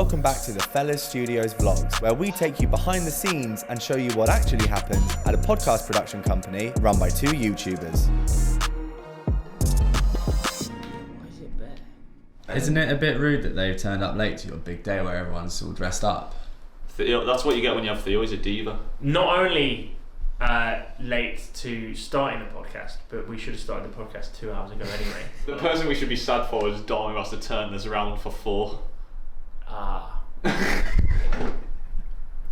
welcome back to the Fellas Studios vlogs, where we take you behind the scenes and show you what actually happened at a podcast production company run by two YouTubers. Isn't it a bit rude that they've turned up late to your big day where everyone's all dressed up? Theo, that's what you get when you have Theo, he's a diva. Not only late to starting the podcast, but we should have started the podcast 2 hours ago anyway. The person we should be sad for is Dom, who has to turn this around for 4.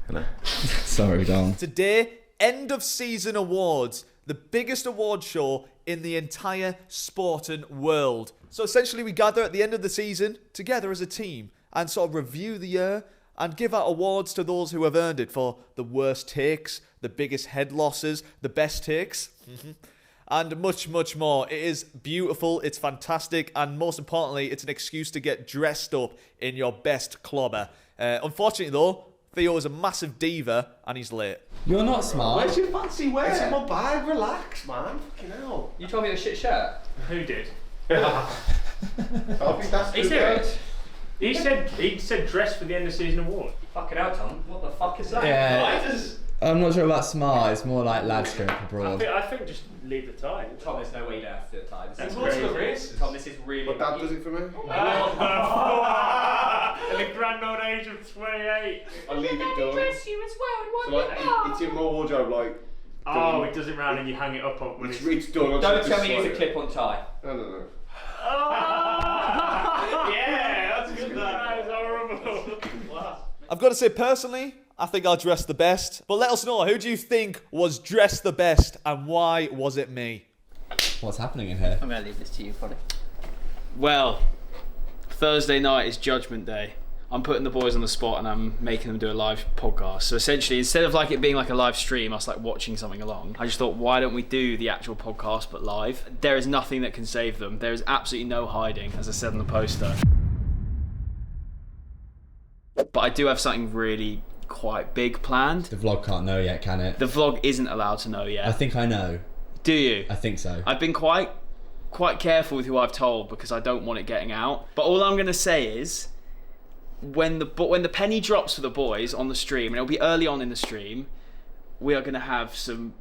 Hello. Sorry, Dom. Today, end of season awards, the biggest award show in the entire sporting world. So essentially we gather at the end of the season together as a team and sort of review the year and give out awards to those who have earned it for the worst takes, the biggest head losses, the best takes, and much, much more. It is beautiful, it's fantastic, and most importantly, it's an excuse to get dressed up in your best clobber. Unfortunately though, Theo is a massive diva and he's late. You're not smart. Where's your fancy wear? It's in my bag, relax, man. Fucking hell. You told me a shit shirt. Who did? I think that's He too said good. he said dress for the end of season award. Fuck it out, Tom. What the fuck is that? Yeah. I'm not sure about smart, it's more like lads going abroad. I think just leave the tie. Tom, there's no way you don't have to do a tie. That's is crazy. crazy. Tom, this is really... But Dad does it for me. At the grand old age of 28. I leave it done. dress you as well So like, it's in my wardrobe, like. Oh, it does it round and you hang it up on when It's done. Don't tell me use a clip-on tie. No. Oh! Yeah, that's good. That is horrible. I've got to say personally, I think I dressed the best. But let us know, who do you think was dressed the best and why was it me? What's happening in here? I'm going to leave this to you, buddy. Well, Thursday night is Judgment Day. I'm putting the boys on the spot and I'm making them do a live podcast. So essentially, instead of like it being like a live stream, us like watching something along, I just thought, why don't we do the actual podcast but live? There is nothing that can save them. There is absolutely no hiding, as I said on the poster. But I do have something really quite big planned. The vlog can't know yet, can it? The vlog isn't allowed to know yet. I think I know. Do you? I think so. I've been quite careful with who I've told because I don't want it getting out. But all I'm going to say is, when the penny drops for the boys on the stream, and it'll be early on in the stream, we are going to have some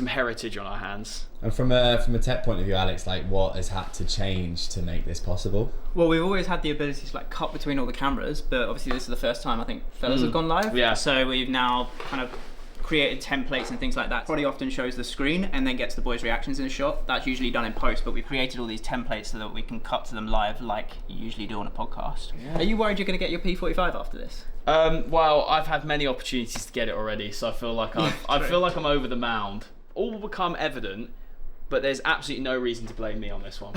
heritage on our hands. And from a tech point of view, Alex, like what has had to change to make this possible? Well, we've always had the ability to like cut between all the cameras, but obviously this is the first time I think Fellas have gone live. Yeah. So we've now kind of created templates and things like that. Probably often shows the screen and then gets the boys' reactions in a shot. That's usually done in post, but we've created all these templates so that we can cut to them live like you usually do on a podcast. Yeah. Are you worried you're going to get your P45 after this? Well, I've had many opportunities to get it already, so I feel like I feel like I'm over the mound. All will become evident, but there's absolutely no reason to blame me on this one.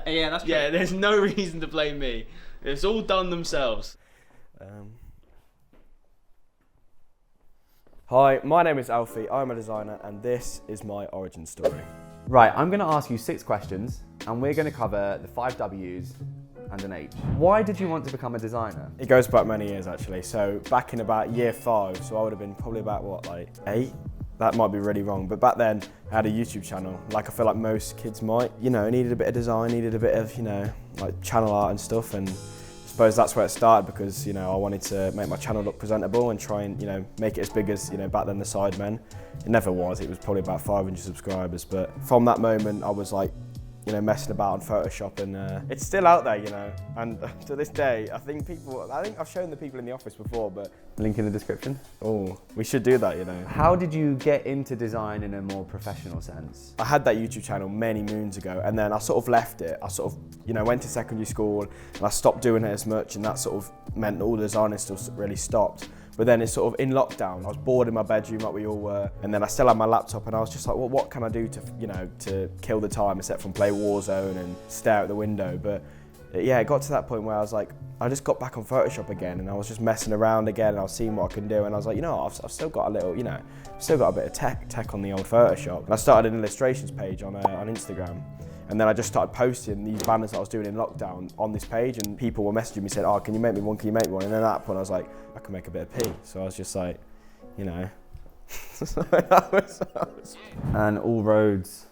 Yeah, that's true. Yeah, there's no reason to blame me. It's all done themselves. Hi, my name is Alfie, I'm a designer and this is my origin story. Right, I'm going to ask you 6 questions and we're going to cover the 5 W's and an H. Why did you want to become a designer? It goes back many years actually, so back in about year 5, so I would have been probably about what, like 8? That might be really wrong, but back then I had a YouTube channel, like I feel like most kids might. You know, needed a bit of design, needed a bit of, you know, like channel art and stuff, and I suppose that's where it started because, you know, I wanted to make my channel look presentable and try and, you know, make it as big as, you know, back then the Sidemen. It never was, it was probably about 500 subscribers, but from that moment I was like, you know, messing about on Photoshop and it's still out there, you know, and to this day, I think I've shown the people in the office before, but... Link in the description. Oh, we should do that, you know. How did you get into design in a more professional sense? I had that YouTube channel many moons ago and then I sort of left it. I sort of, you know, went to secondary school and I stopped doing it as much and that sort of meant all the designing stuff really stopped. But then it's sort of in lockdown, I was bored in my bedroom like we all were, and then I still had my laptop and I was just like, well, what can I do to, you know, to kill the time except from play Warzone and stare out the window. But yeah, it got to that point where I was like, I just got back on Photoshop again and I was just messing around again and I was seeing what I can do and I was like, you know, I've still got a little, you know, I've still got a bit of tech on the old Photoshop. And I started an illustrations page on Instagram. And then I just started posting these banners that I was doing in lockdown on this page and people were messaging me saying, oh, can you make me one, can you make me one? And then at that point I was like, I can make a bit of P. So I was just like, you know. And all roads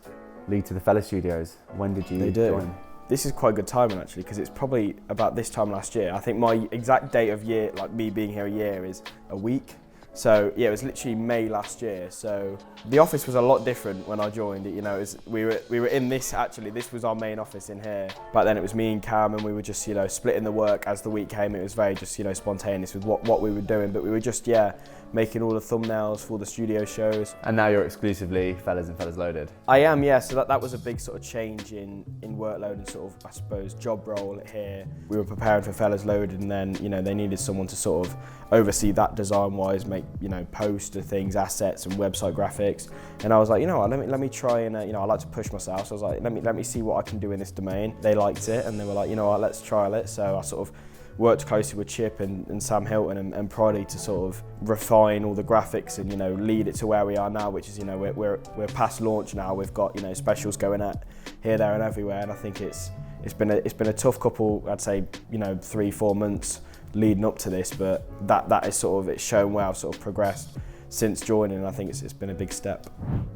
lead to the Fellas Studios. When did you join? this is quite good timing actually, because it's probably about this time last year. I think my exact date of year, like me being here a year, is a week. So yeah, it was literally May last year. So the office was a lot different when I joined it. You know, we were in this, actually, this was our main office in here. Back then it was me and Cam, and we were just, you know, splitting the work as the week came. It was very just, you know, spontaneous with what we were doing. But we were just, yeah, making all the thumbnails for all the studio shows. And now you're exclusively Fellas and Fellas Loaded. I am, yeah. So that was a big sort of change in workload and sort of, I suppose, job role here. We were preparing for Fellas Loaded, and then, you know, they needed someone to sort of oversee that design-wise, make, you know, poster things, assets and website graphics. And I was like, you know what, let me try and, you know, I like to push myself. So I was like, let me see what I can do in this domain. They liked it, and they were like, you know what, let's trial it. So I sort of worked closely with Chip and Sam Hilton and Proddy to sort of refine all the graphics and, you know, lead it to where we are now, which is, you know, we're past launch now. We've got, you know, specials going at here, there and everywhere, and I think it's been a tough couple, I'd say, you know, 3-4 months leading up to this, but that is sort of, it's shown where I've sort of progressed since joining, and I think it's been a big step.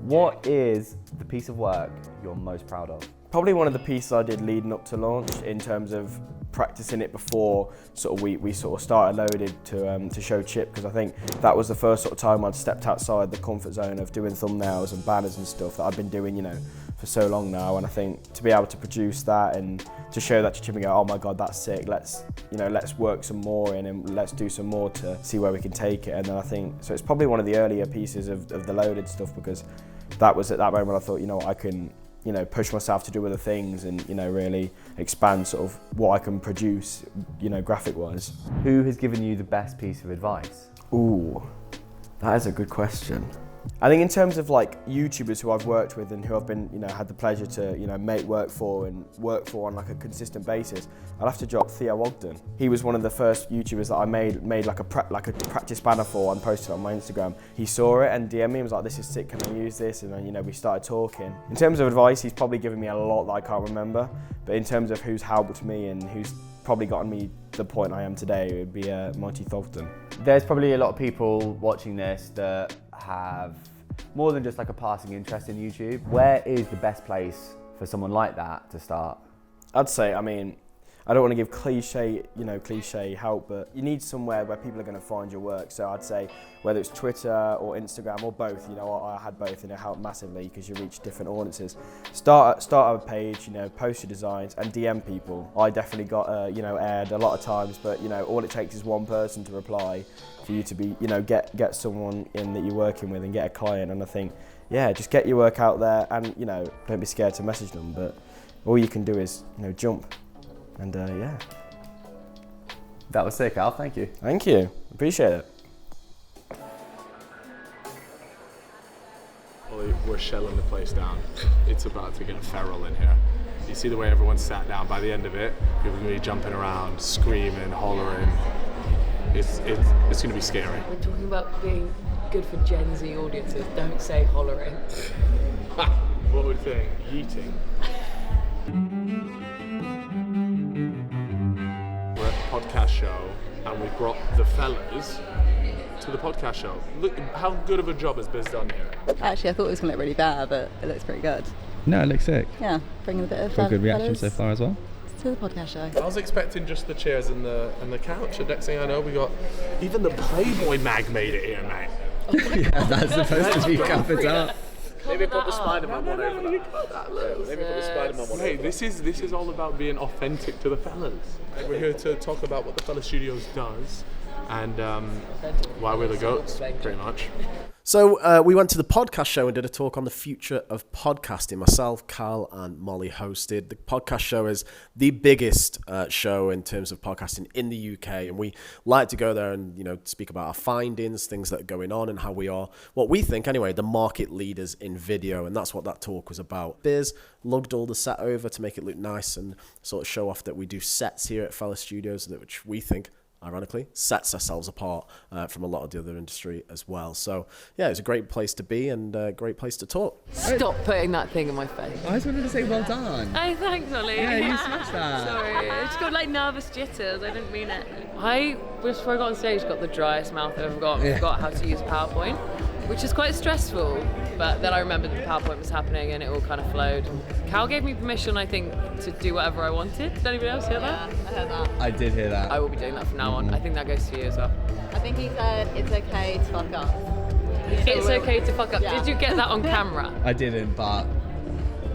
What is the piece of work you're most proud of? Probably one of the pieces I did leading up to launch, in terms of practicing it before sort of we sort of started Loaded to show Chip, because I think that was the first sort of time I'd stepped outside the comfort zone of doing thumbnails and banners and stuff that I've been doing, you know, for so long now. And I think to be able to produce that and to show that to Chip and go, oh my God, that's sick, let's work some more in and let's do some more to see where we can take it. And then I think, so it's probably one of the earlier pieces of the Loaded stuff, because that was at that moment I thought, you know, I can, you know, push myself to do other things and, you know, really expand sort of what I can produce, you know, graphic wise. Who has given you the best piece of advice? Ooh, that is a good question. I think in terms of like YouTubers who I've worked with and who I've been, you know, had the pleasure to, you know, make work for on like a consistent basis, I'll have to drop Theo Ogden. He was one of the first YouTubers that I made like a practice banner for and posted on my Instagram. He saw it and DM'd me and was like, this is sick, can I use this? And then, you know, we started talking. In terms of advice, he's probably given me a lot that I can't remember, but in terms of who's helped me and who's probably gotten me to the point I am today, it would be Monty Thornton. There's probably a lot of people watching this that have more than just like a passing interest in YouTube. Where is the best place for someone like that to start? I'd say, I mean, I don't want to give cliche help, but you need somewhere where people are going to find your work. So I'd say whether it's Twitter or Instagram or both, you know, I had both, and it helped massively because you reach different audiences. Start a page, you know, post your designs and DM people. I definitely got, you know, aired a lot of times, but, you know, all it takes is one person to reply for you to be, you know, get someone in that you're working with and get a client. And I think, yeah, just get your work out there and, you know, don't be scared to message them, but all you can do is, you know, jump. And yeah. That was sick, Al. Thank you. Thank you. Appreciate it. Well, we're shelling the place down. It's about to get feral in here. You see the way everyone's sat down. By the end of it, people are going to be jumping around, screaming, hollering. It's going to be scary. We're talking about being good for Gen Z audiences. Don't say hollering. What would they? Yeeting. We're at the podcast show and we brought the fellas to the podcast show. Look, how good of a job has Biz done here? Actually, I thought it was going to look really bad, but it looks pretty good. No, it looks sick. Yeah, bringing a bit of Got a good reaction so far as well. To the podcast show. I was expecting just the chairs and the couch, and next thing I know, we got even the Playboy mag made it here, mate. Yeah, that's supposed to be covered up. Maybe put the Spider-Man one over that. Maybe put the Spider-Man one over Hey, this is all about being authentic to the fellas. We're here to talk about what the Fella Studios does and why we're the goats, pretty much. So we went to the podcast show and did a talk on the future of podcasting. Myself, Carl and Molly hosted. The podcast show is the biggest show in terms of podcasting in the UK, and we like to go there and, you know, speak about our findings, things that are going on, and how we are, what we think anyway, the market leaders in video, and that's what that talk was about. Biz lugged all the set over to make it look nice and sort of show off that we do sets here at Fella Studios, which we think, ironically, sets ourselves apart from a lot of the other industry as well. So, yeah, it's a great place to be and a great place to talk. Stop putting that thing in my face. I just wanted to say well done. Oh, thanks, Ollie. Yeah, you smashed that. Sorry, I just got like nervous jitters. I didn't mean it. I, just before I got on stage, got the driest mouth I've ever got. I forgot how to use PowerPoint. which is quite stressful. But then I remembered the PowerPoint was happening and it all kind of flowed. Cal gave me permission, I think, to do whatever I wanted. Did anybody else hear that? I heard that. I did hear that. I will be doing that from now on. I think that goes to you as well. I think he said it's okay to fuck up. It's okay to fuck up. Yeah. Did you get that on camera? I didn't, but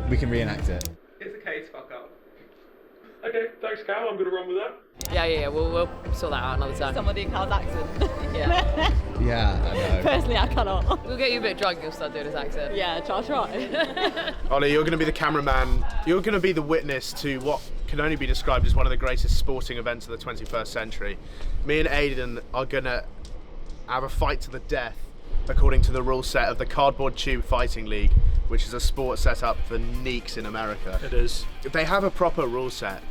we can reenact it. It's okay to fuck up. Okay, thanks, Cal. I'm gonna run with that. Yeah. We'll sort that out another time. Someone do Carl's accent. Yeah. Yeah, I know. Personally, I cannot. We'll get you a bit drunk, you'll start doing his accent. Yeah, try. Ollie, you're going to be the cameraman. You're going to be the witness to what can only be described as one of the greatest sporting events of the 21st century. Me and Aidan are going to have a fight to the death according to the rule set of the Cardboard Tube Fighting League, which is a sport set up for neeks in America. It is. They have a proper rule set,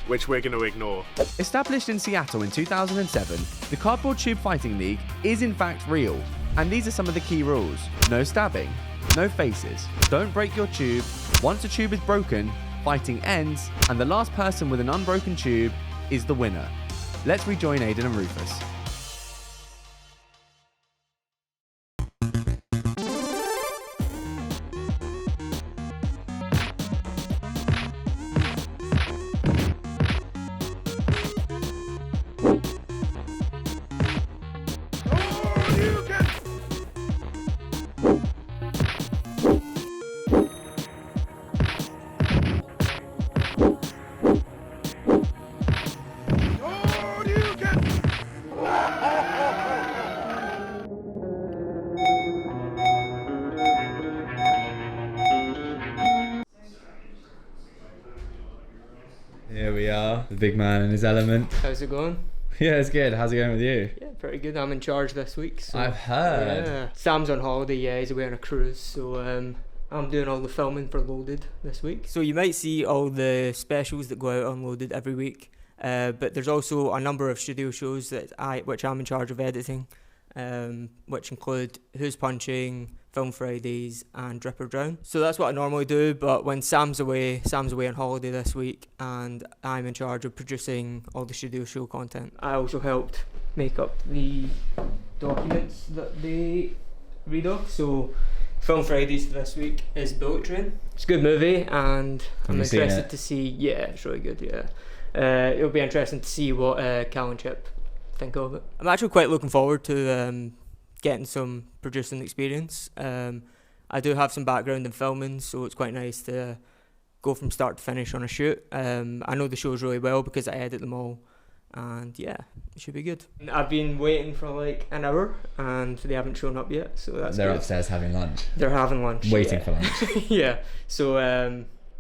which we're going to ignore. Established in Seattle in 2007, the Cardboard Tube Fighting League is in fact real. And these are some of the key rules. No stabbing, no faces, don't break your tube, once a tube is broken, fighting ends, and the last person with an unbroken tube is the winner. Let's rejoin Aidan and Rufus. Here we are, the big man in his element. How's it going? Yeah, it's good. How's it going with you? Yeah, pretty good. I'm in charge this week. So, I've heard. Yeah. Sam's on holiday, yeah, he's away on a cruise, so I'm doing all the filming for Loaded this week. So you might see all the specials that go out on Loaded every week, but there's also a number of studio shows which I'm in charge of editing, which include Who's Punching, Film Fridays and Drip or Drown. So that's what I normally do, but when Sam's away on holiday this week and I'm in charge of producing all the studio show content. I also helped make up the documents that they read off. So Film Fridays this week is Bullet Train. It's a good movie and I'm interested to see, yeah, it's really good, yeah. It'll be interesting to see what Cal and Chip think of it. I'm actually quite looking forward to getting some producing experience. I do have some background in filming, so it's quite nice to go from start to finish on a shoot. I know the shows really well because I edit them all, and yeah, it should be good. I've been waiting for like an hour and they haven't shown up yet, so that's They're good. upstairs having lunch. They're having lunch. Waiting yeah. for lunch. Yeah, so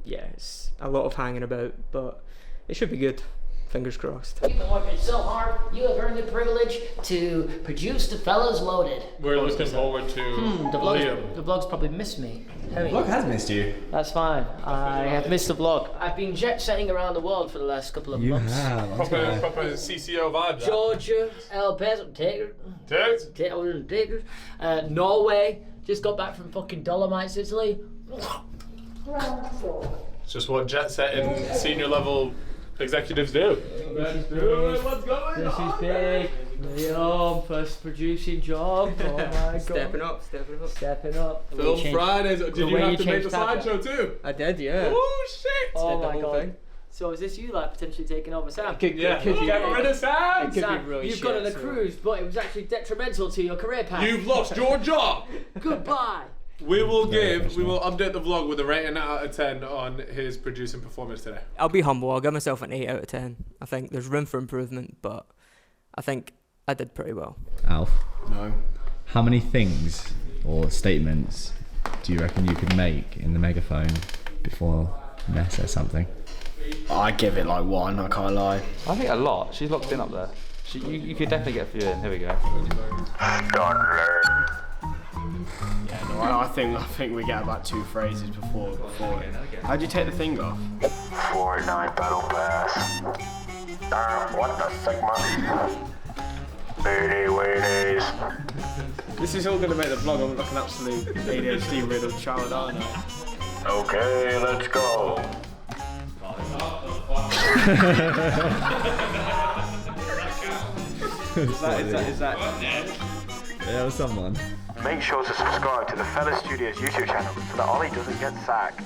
yeah, it's a lot of hanging about, but it should be good. Fingers crossed. You've been working so hard, you have earned the privilege to produce the Fellas Loaded. We're looking forward to Liam. The vlog's probably missed me. The vlog has missed you. That's fine. I have missed the vlog. I've been jet setting around the world for the last couple of months. Proper CCO vibe. Georgia, El Paso, Texas, Norway. Just got back from fucking Dolomites, Italy. It's just what jet setting senior level executives do. This is big. Liam, first producing job. Oh my god. Stepping up. Film Fridays. Did you have to make the slideshow too? I did, yeah. Oh shit! Oh my god. So is this you like potentially taking over Sam? Get rid of Sam! Sam, you've gone on a cruise, but it was actually detrimental to your career path. You've lost your job! Goodbye! We will update the vlog with a rating out of 10 on his producing performance today. I'll be humble, I'll give myself an 8 out of 10. I think there's room for improvement, but I think I did pretty well. Alf? No. How many things or statements do you reckon you could make in the megaphone before Ness says something? I give it like 1, I can't lie. I think a lot. She's locked in up there. You could definitely get a few in. Here we go. Yeah, no, I think we get about 2 phrases before it. How'd you take the thing off? Fortnite Battle Pass. What the Sigma? Beanie weenies. This is all going to make the vlog look like an absolute ADHD riddled child, aren't I? Okay, let's go. Is that? Yeah, it was someone. Make sure to subscribe to the Fella Studios YouTube channel so that Ollie doesn't get sacked.